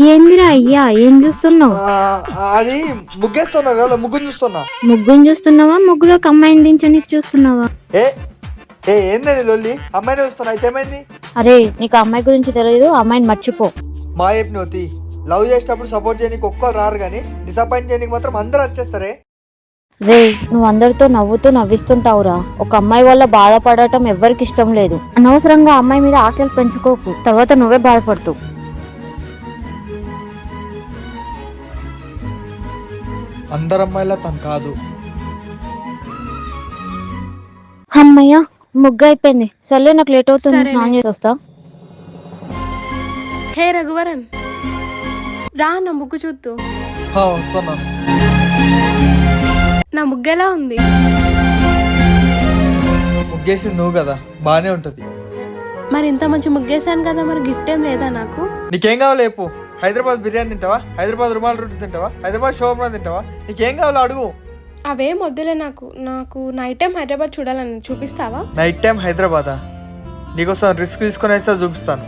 ఏందిరా అయ్యా, ఏం చూస్తున్నావు? అది ముగ్గేస్తున్నా కదా, ముగ్గుని చూస్తున్నా. ముగ్గుని చూస్తున్నావా, ముగ్గులోకి అమ్మాయిని దించనీకి చూస్తున్నావా? ఏ ఏ ఏందని లొల్లి? అమ్మాయిని చూస్తున్నా, అయితే ఏమైంది? అరే, నీకు అమ్మాయి గురించి తెలియదు, అమ్మాయిని మర్చిపో. మా చెప్పినవుతి లవ్ చేసేటప్పుడు సపోర్ట్ చేయడానికి ఒక్కరు రారు కానీ డిసప్పాయింట్ చేయడానికి మాత్రం అందరూ వచ్చేస్తారే. రే, నువ్వు అందరితో నవ్వుతూ నవ్విస్తుంటావురా. ఒక అమ్మాయి వల్ల బాధపడటం ఎవ్వరికి ఇష్టం లేదు. అనవసరంగా అమ్మాయి మీద ఆశలు పెంచుకోకు, తర్వాత నువ్వే బాధపడుతూ. అందరు అమ్మాయిలా తను కాదు. అమ్మయ్య, ముగ్గు అయిపోయింది. సర్లే, నాకు లేట్ అవుతుంది, స్నానం చేసి వస్తా. హే రఘువరన్, రా నా ముగ్గు చూద్దు. వస్తున్నా. నా ముగ్గు ఎలా ఉంది? ముగ్గేసింది నువ్వు కదా, బానే ఉంటది. మరి ఇంత మంచి ముగ్గేసాను కదా, మరి గిఫ్ట్ ఏం లేదా నాకు? నీకేం కావాలి చెప్పు. హైదరాబాద్ బిర్యానీ తింటావా, హైదరాబాద్ రుమాల్ రొట్టె తింటావా, హైదరాబాద్ షోర్మా తింటావా? నీకేం కావాలో అడుగు. అవేం వద్దులే, నాకు నైట్ టైం హైదరాబాద్ చూడాలని. చూపిస్తావా? నైట్ టైం హైదరాబాదా? నీకోసం రిస్క్ తీసుకొని అయితే చూపిస్తాను.